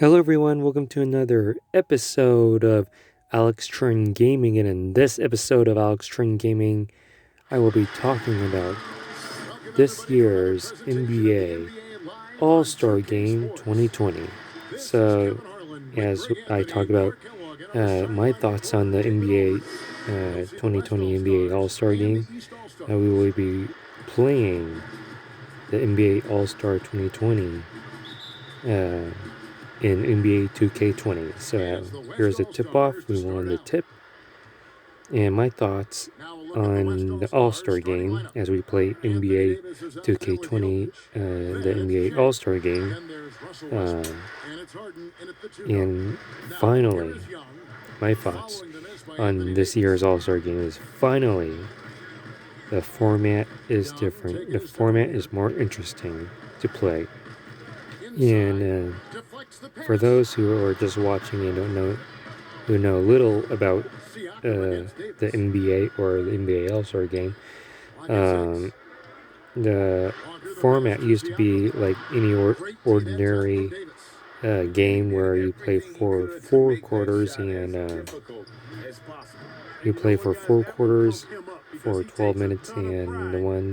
Hello, everyone. Welcome to another episode of Alex Trin Gaming. And in this episode of Alex Trin Gaming, I will be talking about this year's NBA All-Star Game 2020. So, as I talk about my thoughts on the NBA 2020 NBA All-Star Game, we will be playing the NBA All-Star 2020. In NBA 2K20. So here's the tip-off. We won the tip. And my thoughts on the All-Star game as we play NBA 2K20, the NBA All-Star game. And finally, my thoughts on this year's All-Star game is finally the format is different. The format is more interesting to play. And for those who are just watching and don't know, who know little about the NBA or the NBA All-Star game, the format used to be like any ordinary game where you play for four quarters and you play for 4 quarters for 12 minutes, and the one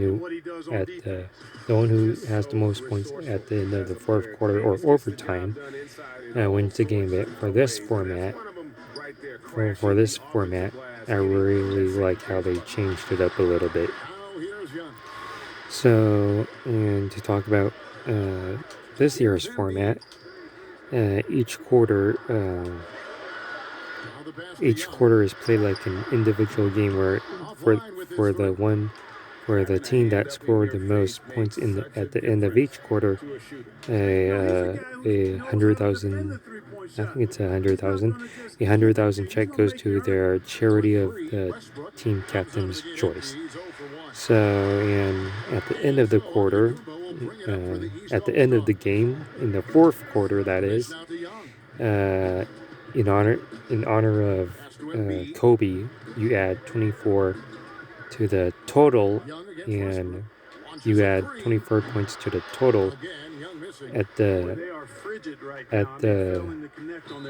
who has the most points at the end of the fourth quarter or overtime wins the game. But for this format, I really like how they changed it up a little bit. So, and to talk about this year's format, each quarter is played like an individual game where for the team that scored the most points at the end of each quarter, a 100,000. I think it's 100,000. A 100,000 check goes to their charity of the team captain's choice. So, and at the end of the quarter, at the end of the game, in the fourth quarter, that is, in honor of Kobe, you add 24 to the total, and you add 24 points to the total at the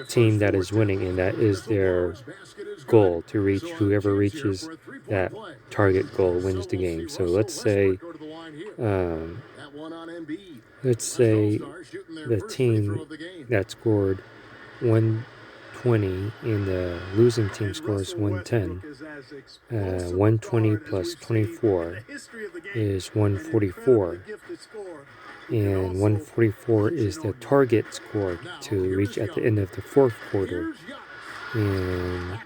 team that is winning, and that is their goal to reach. Whoever reaches that target goal wins the game. So let's say the team that scored 120 and the losing team scores 110. 120 plus 24 is 144. And 144 is the target score to reach at the end of the fourth quarter. And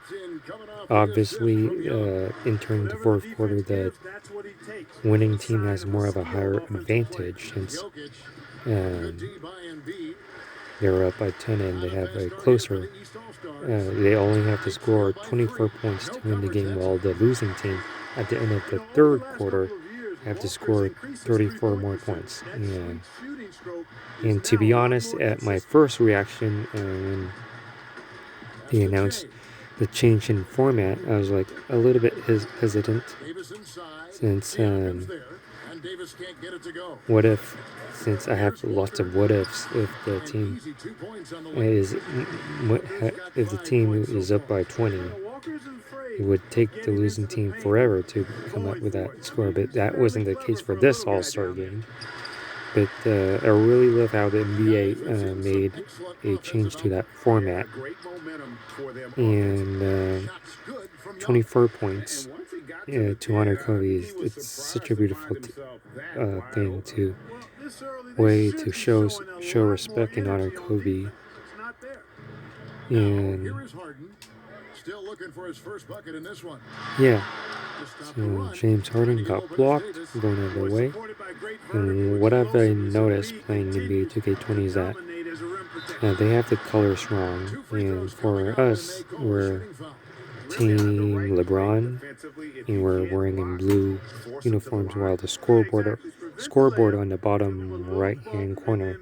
obviously, entering the fourth quarter, the winning team has more of a higher advantage since they're up by 10 and they have a closer. They only have to score 24 points to win the game, while the losing team at the end of the third quarter have to score 34 more points. And to be honest, at my first reaction when they announced the change in format, I was like a little bit hesitant, since what if, since I have lots of what ifs, if the team is up by 20, it would take the losing team forever to come up with that score. But that wasn't the case for this All-Star game. But I really love how the NBA made a change to that format. And 24 points to honor Kobe, it's such a beautiful thing to show respect and honor Kobe. And yeah, so James Harden got blocked going out of the way. And what I've noticed playing NBA 2K20 is that they have the colors wrong. And for us, we're Team LeBron, and we're wearing in blue uniforms, while the scoreboard on the bottom right-hand corner,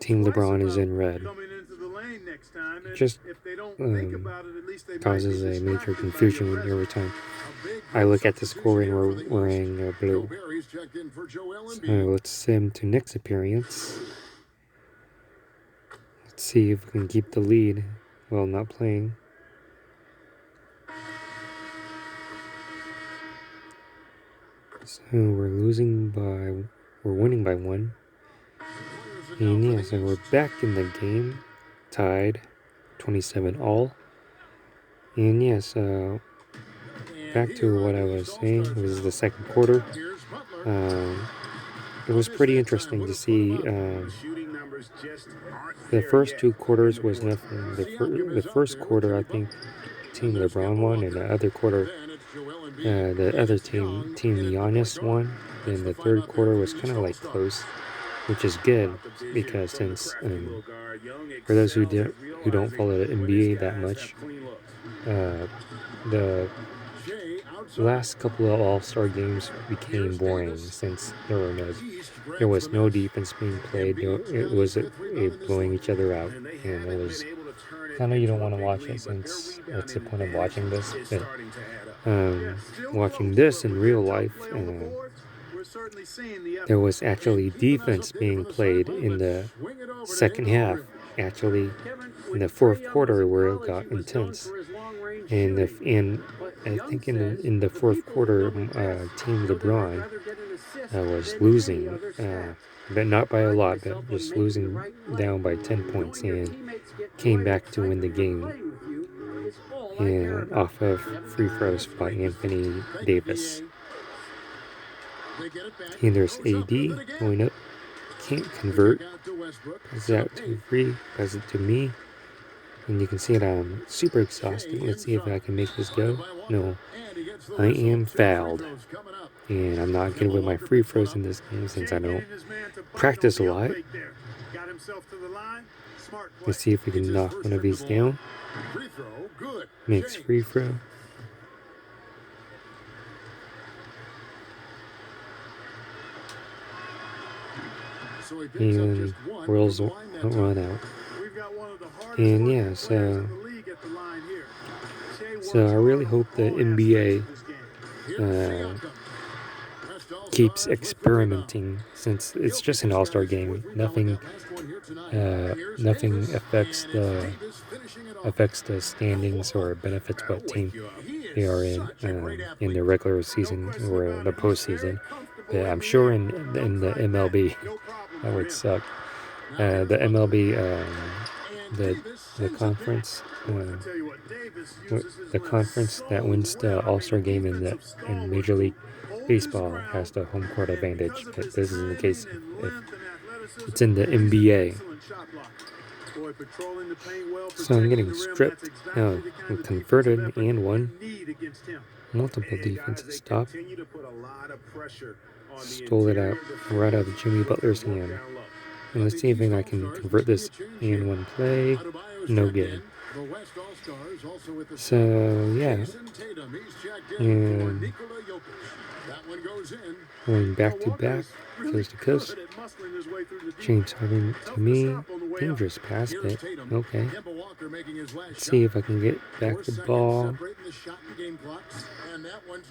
Team LeBron is in red. It just causes a major confusion every time I look at the score and we're wearing blue. So let's send to next appearance. Let's see if we can keep the lead while not playing. So we're winning by 1. And yeah, so we're back in the game, tied 27 all. And yeah, so back to what I was saying, it was the second quarter. It was pretty interesting to see. The first 2 quarters was nothing. The first quarter, I think, Team LeBron won, and the other quarter, the other team, Team Giannis won. And the third quarter was kind of like close, which is good because since for those who don't follow the NBA that much, the last couple of All-Star games became boring since there was no defense being played. It was a blowing each other out, and it was kind of, you don't want to watch it since what's the point of watching this? But watching this in real life, there was actually defense being played in the second half. Actually, in the fourth quarter, where it got intense, and I think in the fourth quarter, Team LeBron was losing, but not by a lot, but just losing down by 10 points, and came back to win the game, and off of free throws by Anthony Davis. And there's AD going up, can't convert, passes out to free, passes it to me, and you can see that I'm super exhausted. Let's see if I can make this go. No, I am fouled, and I'm not good with my free throws in this game since I don't practice a lot. Let's see if we can knock one of these down. Makes free throw. And rolls run out. And yeah, so I really hope the NBA keeps experimenting, since it's just an all-star game. Nothing affects the standings or benefits what team they are in the regular season or the postseason. But I'm sure in the MLB that would suck. The MLB, the conference, the conference that wins the All-Star game in Major League Baseball has the home court advantage. But this is the case if it's in the NBA. So I'm getting stripped. No, I'm converted and won. Multiple defenses stop. Stole it out right out of Jimmy Butler's hand. And let's see if I can convert this in one play. No good. So yeah, and going back to back, coast to coast. James Harden to me, dangerous pass, but okay. Let's see if I can get back the ball.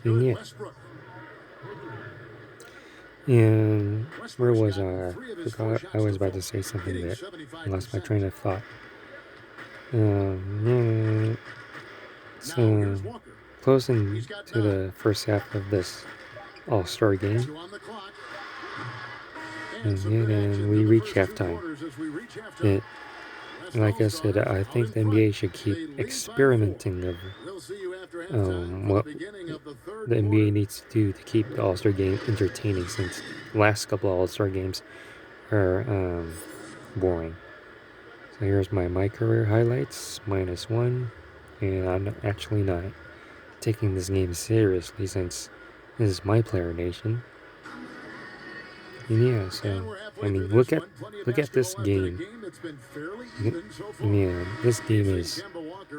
And yeah. And where was I? I forgot. I was about to say something that I lost my train of thought. So closing to the first half of this All-Star game. And then we reach halftime. Like I said, I think the NBA should keep experimenting of what the NBA needs to do to keep the All-Star game entertaining, since the last couple of All-Star games are boring. So here's my career highlights, -1, and I'm actually not taking this game seriously since this is my player nation. And yeah, so I mean, look at this game. Man, this game is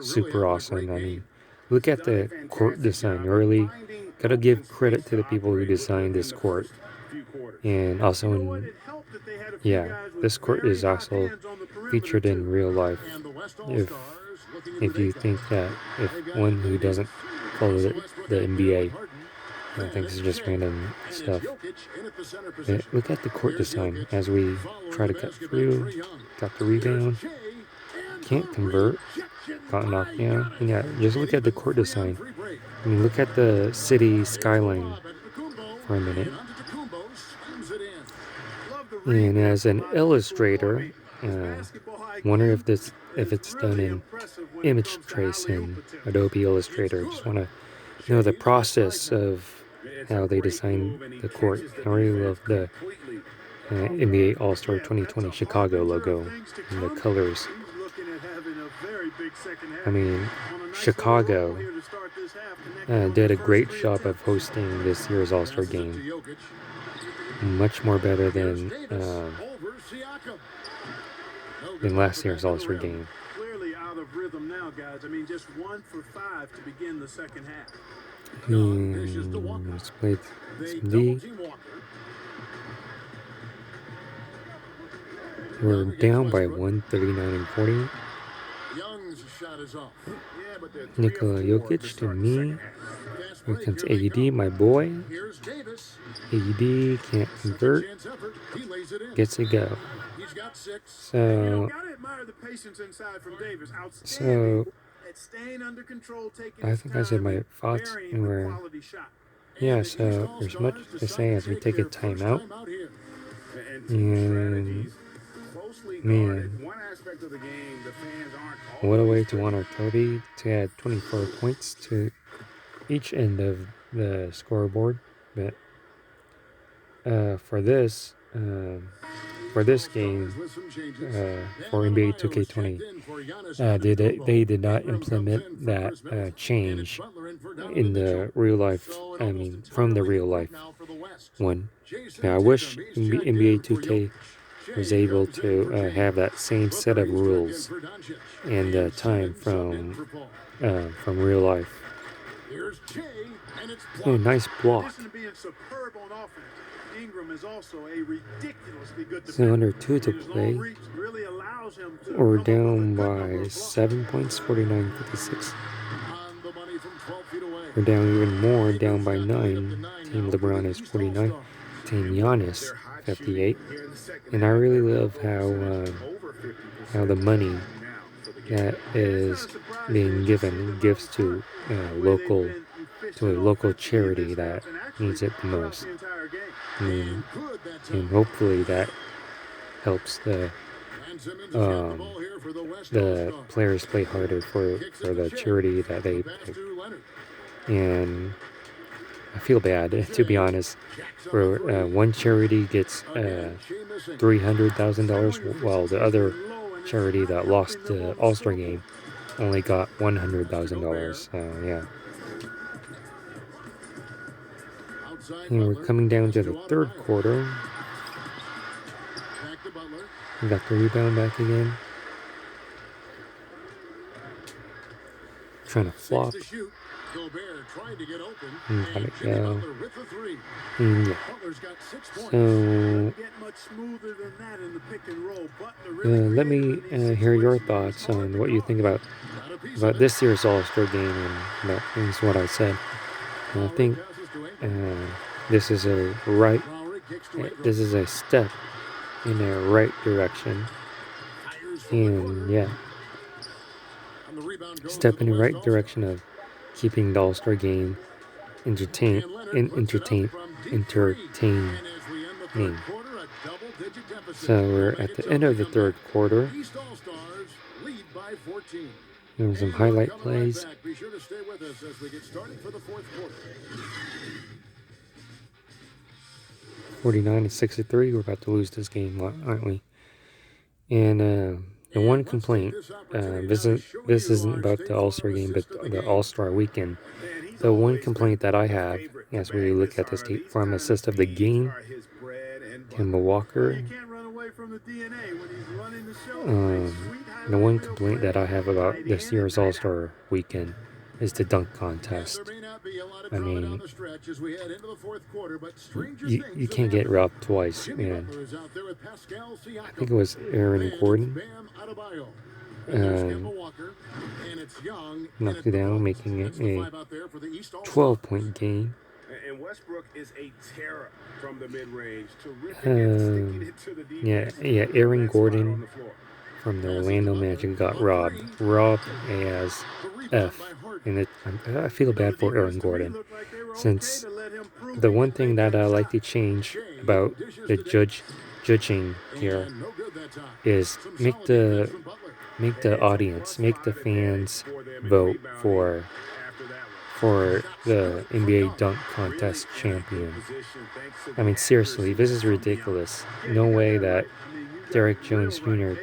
super awesome. I mean, look at the court design. Really, gotta give credit to the people who designed this court. And also, this court is also featured in real life. If you think that if one who doesn't follow the NBA thinks it's just random stuff. But look at the court design as we try to cut through. Got the rebound. can't convert, got knocked down. And yeah, just look at the court design. I mean, look at the city skyline for a minute. And as an illustrator, wonder if it's done in image trace in Adobe Illustrator. Just want to know the process of how they design the court. I really love the NBA All-Star 2020 Chicago logo and the colors. I mean, Chicago did a great job of hosting this year's All-Star game. Much more better than last year's All-Star game. Clearly out of rhythm now, guys. I mean, just 1 for 5 to begin the second half. Let's play some D. We're down by 139 and 40. Nikola Jokic to me. Here comes AD, my boy. AD can't convert. Gets a go. So I think I said my thoughts were, yeah, so there's much to say as we take a timeout. And man, what a way to honor Kobe, to add 24 points to each end of the scoreboard. But for this game, for NBA 2K20, they did not implement that change in the real life. I mean, from the real life one. Now, I wish NBA 2K was able to have that same set of rules and time from real life. Oh, nice block. So under 2 to play. We're down by 7 points, 49-56. We're down even more, down by 9. Team LeBron is 49. Team Giannis 58. And I really love how the money that is being given gives to a local charity that needs it the most. And hopefully that helps the players play harder for the charity that they pick. And I feel bad, to be honest, where one charity gets $300,000 while the other charity that lost the All-Star game only got $100,000. Yeah. And we're coming down to the third quarter. We got the rebound back again. Trying to flop. Got it go. And yeah. So let me hear your thoughts on what you think about this year's All-Star game, and that is what I said. And I think this is a step in the right direction, and yeah, step in the right direction of keeping the All-Star game entertaining. So we're at the end of the third quarter. There were some highlight plays. 49-63. We're about to lose this game, aren't we? And the one complaint, this isn't about the All-Star game, but the All-Star weekend. The one complaint that I have, as we look at the state farm assist of the game, Kemba Walker. The one complaint that I have about this year's All-Star weekend is the dunk contest. I mean, you can't get robbed twice, man. I think it was Aaron Gordon knocked it down, making it a 12-point game. And Westbrook is a terror from the mid-range. Yeah, Aaron Gordon from the Orlando Magic got robbed as F, and I feel bad for Aaron Gordon, since the one thing that I like to change about the judging here is make the audience, make the fans vote for the NBA dunk contest champion. I mean, seriously, this is ridiculous. No way that Derek Jones Jr.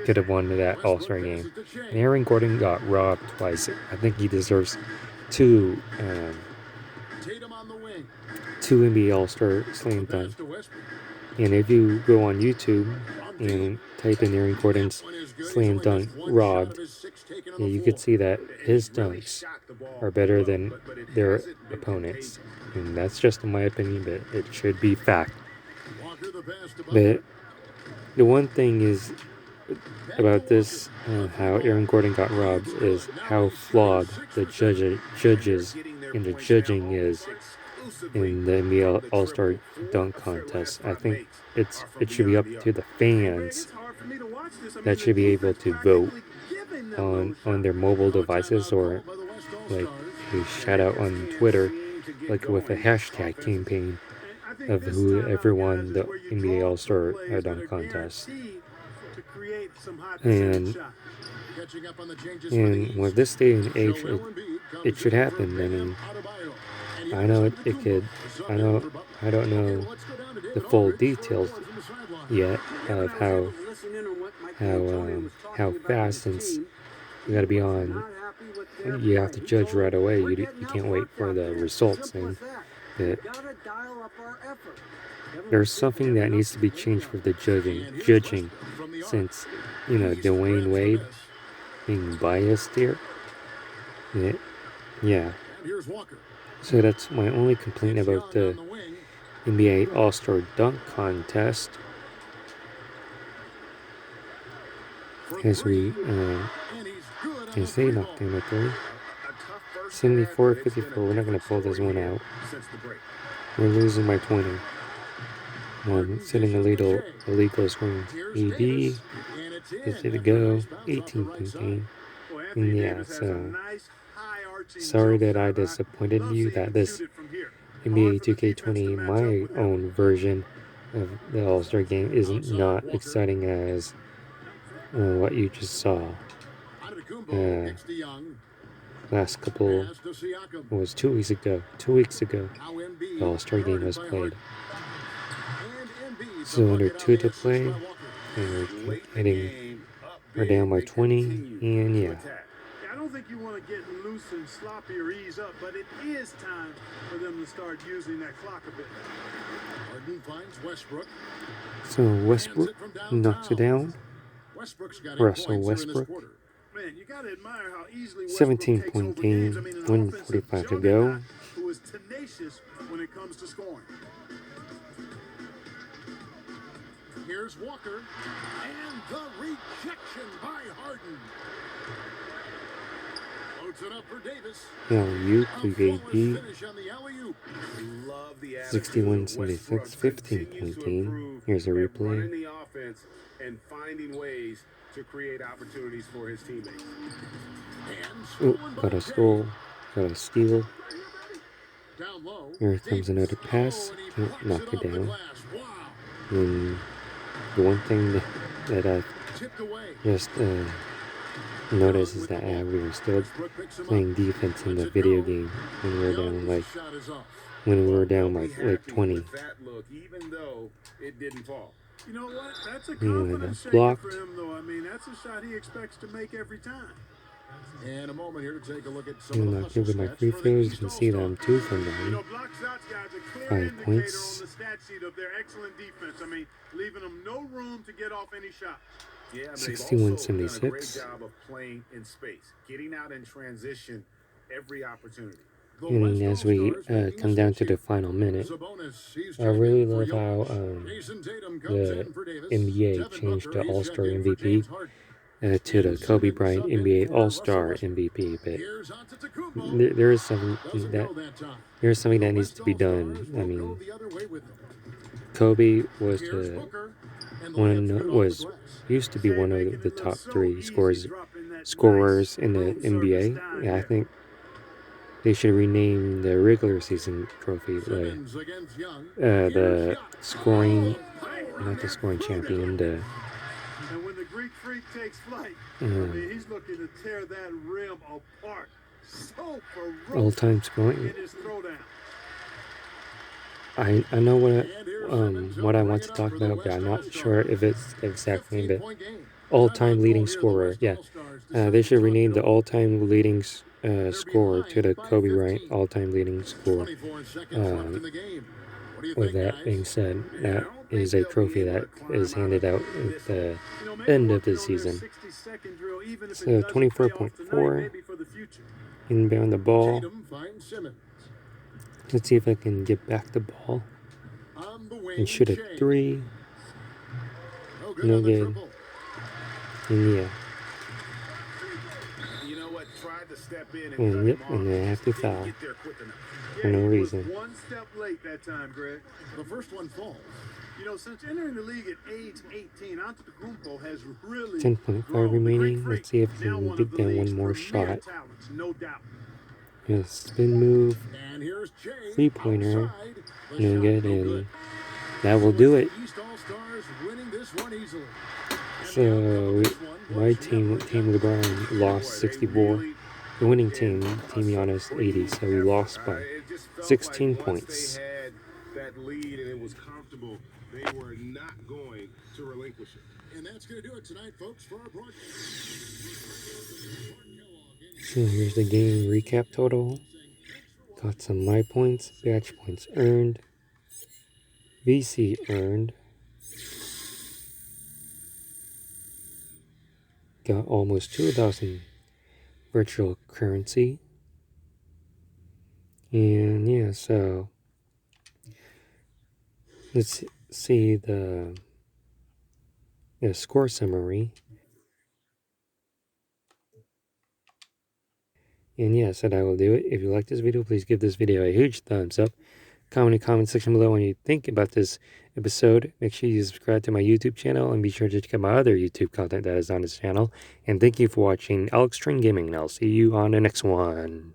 Could have won that All-Star game. And Aaron Gordon got robbed twice. I think he deserves two NBA All-Star slam dunk. And if you go on YouTube and type in Aaron Gordon's slam dunk robbed, you could see that his dunks are better than their opponents. And that's just in my opinion, but it should be fact. But the one thing is about this, how Aaron Gordon got robbed, is how flawed the judges and the judging is in the NBA All-Star Dunk Contest. I think it should be up to the fans that should be able to vote on their mobile devices, or like a shout out on Twitter, like with a hashtag campaign of whoever won the NBA All-Star Dunk Contest. And with this day and age, it should happen. I mean, I know it could. I don't know the full details yet of how fast, since you got to be on. You have to judge right away. You can't wait for the results. And there's something that needs to be changed with the judging, since Dwayne Wade being biased here. Yeah. So that's my only complaint about the NBA All-Star Dunk Contest. As they knocked down a three. 74-54. We're not going to pull this one out. We're losing by 20. Setting illegal screen. ED gets it to go. 18-point game. And yeah, so sorry that I disappointed you that this NBA 2K20, my own version of the All-Star game, isn't not exciting as what you just saw. Last couple was 2 weeks ago. 2 weeks ago, the All-Star game was played. So under 2 to play, and we're down by 20, and yeah. I don't think you want to get loose and sloppy or ease up, but it is time for them to start using that clock a bit. Harden finds Westbrook. So Westbrook knocks it down. Russell Westbrook. Man, you gotta admire how easily 17-point game, 1:45 to go. Who is tenacious when it comes to scoring. Here's Walker, and the rejection by Harden. Loads it up for Davis. You KD. 61-76, 15-point game. Here's a replay. And finding ways to create opportunities for his teammates. Oh, got a steal. Here comes another pass. Can't knock it down. And the one thing that I just noticed is that we were still playing defense in the video game when we were down like 20. You know what? That's a confidence shaker for him, though. I mean, that's a shot he expects to make every time. And a moment here to take a look at some of the hustle with my free throws. You can see that I'm 2 for 9. 5 points. On the stat sheet of their excellent defense. I mean, leaving them no room to get off any shots. 61-76. Great job of playing in space, getting out in transition every opportunity. And as we come down to the final minute, I really love how the NBA changed the All-Star MVP to the Kobe Bryant NBA All-Star MVP. But there is something that needs to be done. I mean, Kobe was the one was used to be one of the top three scorers in the NBA. Yeah, I think they should rename the regular season trophy the scoring, not the scoring champion, the And when the Greek freak takes flight, I mean, he's looking to tear that rim apart. So ferocious all-time scoring. in his throwdown. I know what I want to talk about, but I'm not sure if it's the exact name. But all-time leading scorer, yeah. They should rename the all-time leading scorer to the Kobe Bryant all-time leading scorer. With that being said, that is a trophy that is handed out at the end of the season. So 24.4, inbound the ball. Let's see if I can get back the ball and shoot a three. No good. And yeah. And yep, and I have to foul for no reason. One step late that time, Greg. The first one falls. You know, since entering the league at age 18, Antetokounmpo has really 10.5 remaining. Let's see if I can get down one more shot. Talents, no doubt. Yeah, spin move, 3-pointer, no good, and that will do it. So my team LeBron lost 64. The winning team Giannis 80. So we lost by 16 points. That lead, and it was comfortable. They were not going to relinquish it. And that's going to do it tonight, folks, for our broadcast. So here's the game recap total. Got some my points, batch points earned, VC earned. Got almost 2,000 virtual currency. And yeah, so let's see the score summary. And yeah, so that will do it. If you like this video, please give this video a huge thumbs up. Comment in the comment section below what you think about this episode. Make sure you subscribe to my YouTube channel and be sure to check out my other YouTube content that is on this channel. And thank you for watching Alex Train Gaming, and I'll see you on the next one.